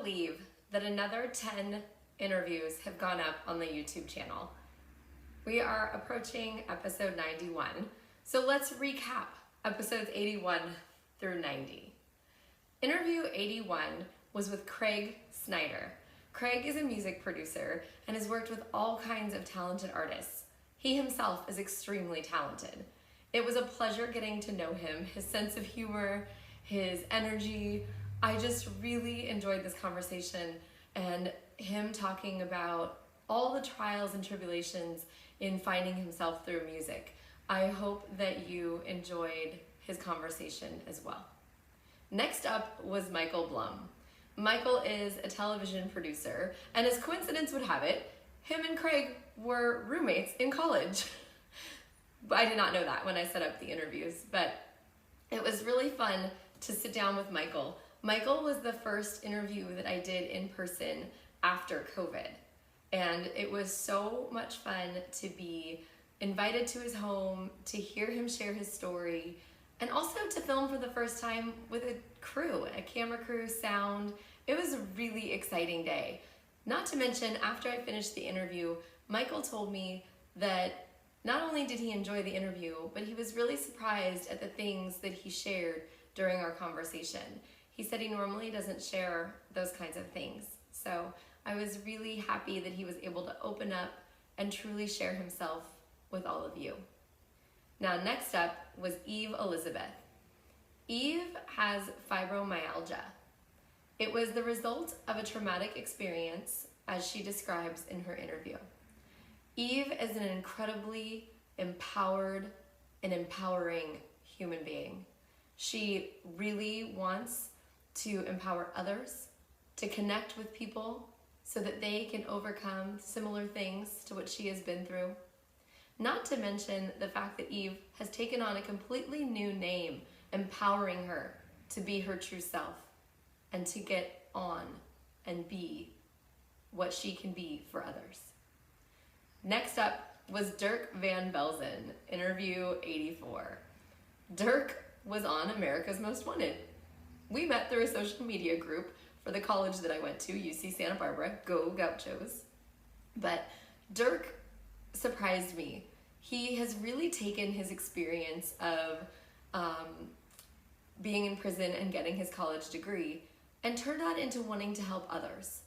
believe that another 10 interviews have gone up on the YouTube channel. We are approaching episode 91, so let's recap episodes 81 through 90. Interview 81 was with Craig Snyder. Craig is a music producer and has worked with all kinds of talented artists. He himself is extremely talented. It was a pleasure getting to know him, his sense of humor, his energy. I just really enjoyed this conversation and him talking about all the trials and tribulations in finding himself through music. I hope that you enjoyed his conversation as well. Next up was Michael Blum. Michael is a television producer, and as coincidence would have it, him and Craig were roommates in college. I did not know that when I set up the interviews, but it was really fun to sit down with Michael. Michael was the first interview that I did in person after COVID, and it was so much fun to be invited to his home, to hear him share his story, and also to film for the first time with a crew, a camera crew, sound. It was a really exciting day. Not to mention, after I finished the interview, Michael told me that not only did he enjoy the interview, but he was really surprised at the things that he shared during our conversation. He said he normally doesn't share those kinds of things. So I was really happy that he was able to open up and truly share himself with all of you. Now, next up was Eve Elizabeth. Eve has fibromyalgia. It was the result of a traumatic experience, as she describes in her interview. Eve is an incredibly empowered and empowering human being. She really wants to empower others, to connect with people so that they can overcome similar things to what she has been through. Not to mention the fact that Eve has taken on a completely new name, empowering her to be her true self and to get on and be what she can be for others. Next up was Dirk Van Velzen, interview 84. Dirk was on America's Most Wanted. We met through a social media group for the college that I went to, UC Santa Barbara, go Gauchos. But Dirk surprised me. He has really taken his experience of being in prison and getting his college degree and turned that into wanting to help others.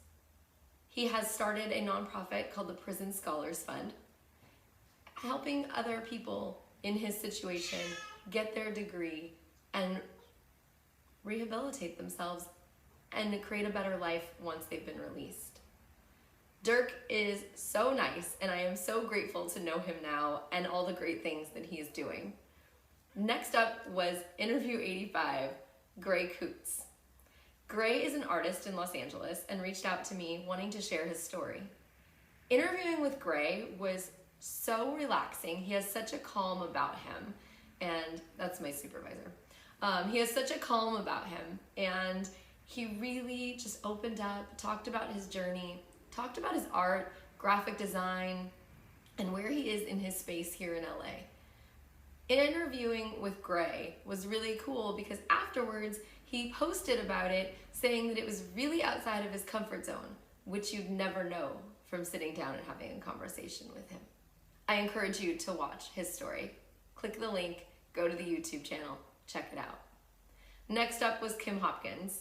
He has started a nonprofit called the Prison Scholars Fund, helping other people in his situation get their degree and rehabilitate themselves and create a better life once they've been released. Dirk is so nice, and I am so grateful to know him now and all the great things that he is doing. Next up was interview 85, Gray Coots. Gray is an artist in Los Angeles and reached out to me wanting to share his story. Interviewing with Gray was so relaxing. He has such a calm about him, and that's my supervisor. He has such a calm about him, and he really just opened up, talked about his journey, talked about his art, graphic design, and where he is in his space here in LA. Interviewing with Gray was really cool because afterwards he posted about it saying that it was really outside of his comfort zone, which you'd never know from sitting down and having a conversation with him. I encourage you to watch his story. Click the link, go to the YouTube channel, check it out. Next up was Kim Hopkins.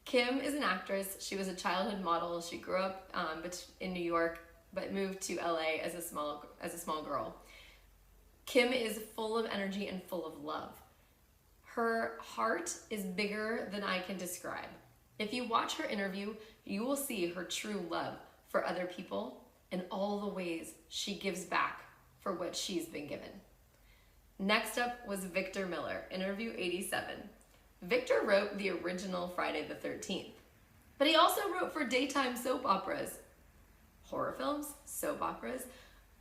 Kim is an actress. She was a childhood model. She grew up in New York, but moved to LA as a small girl. Kim is full of energy and full of love. Her heart is bigger than I can describe. If you watch her interview, you will see her true love for other people and all the ways she gives back for what she's been given. Next up was Victor Miller, interview 87. Victor wrote the original Friday the 13th, but he also wrote for daytime soap operas, horror films, soap operas.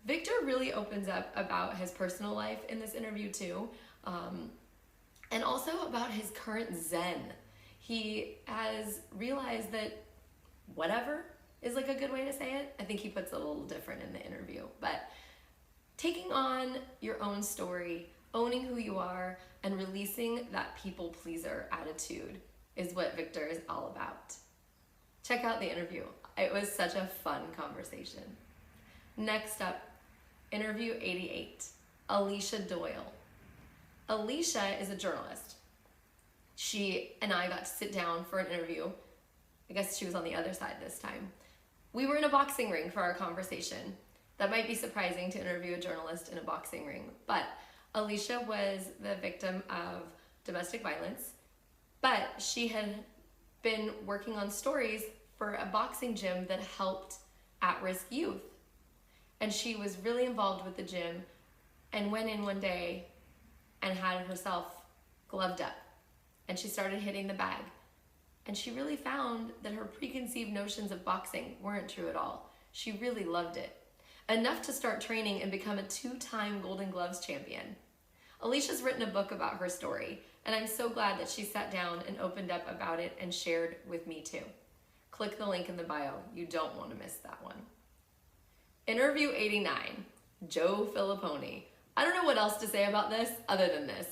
Victor really opens up about his personal life in this interview too, and also about his current zen. He has realized that whatever is like a good way to say it. I think he puts it a little different in the interview, but taking on your own story, owning who you are, and releasing that people pleaser attitude is what Victor is all about. Check out the interview. It was such a fun conversation. Next up, interview 88, Alicia Doyle. Alicia is a journalist. She and I got to sit down for an interview. I guess she was on the other side this time. We were in a boxing ring for our conversation. That might be surprising to interview a journalist in a boxing ring, but Alicia was the victim of domestic violence, but she had been working on stories for a boxing gym that helped at-risk youth. And she was really involved with the gym and went in one day and had herself gloved up. And she started hitting the bag. And she really found that her preconceived notions of boxing weren't true at all. She really loved it. Enough to start training and become a 2-time Golden Gloves champion. Alicia's written a book about her story, and I'm so glad that she sat down and opened up about it and shared with me too. Click the link in the bio. You don't want to miss that one. Interview 89, Joe Filipponi. I don't know what else to say about this other than this.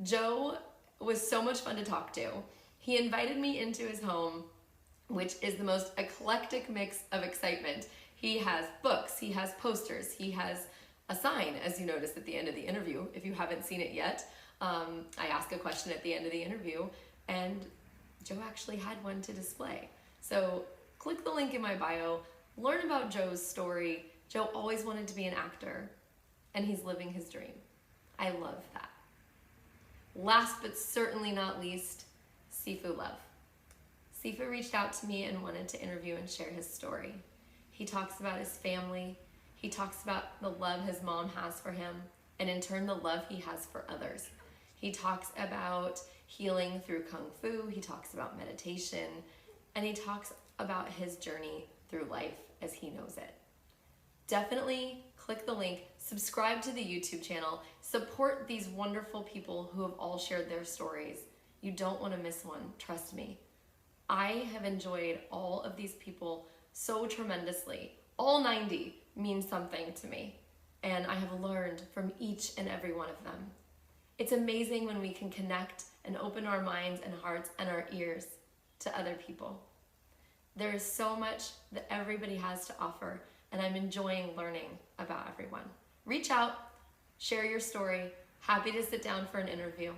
Joe was so much fun to talk to. He invited me into his home, which is the most eclectic mix of excitement. He has books, he has posters, he has a sign, as you noticed at the end of the interview. If you haven't seen it yet, I ask a question at the end of the interview, and Joe actually had one to display. So click the link in my bio, learn about Joe's story. Joe always wanted to be an actor, and he's living his dream. I love that. Last but certainly not least, Sifu Love. Sifu reached out to me and wanted to interview and share his story. He talks about his family. He talks about the love his mom has for him, and in turn, the love he has for others. He talks about healing through Kung Fu. He talks about meditation, and he talks about his journey through life as he knows it. Definitely click the link, subscribe to the YouTube channel, support these wonderful people who have all shared their stories. You don't want to miss one, trust me. I have enjoyed all of these people so tremendously. All 90 mean something to me, and I have learned from each and every one of them. It's amazing when we can connect and open our minds and hearts and our ears to other people. There is so much that everybody has to offer, and I'm enjoying learning about everyone. Reach out, share your story. Happy to sit down for an interview.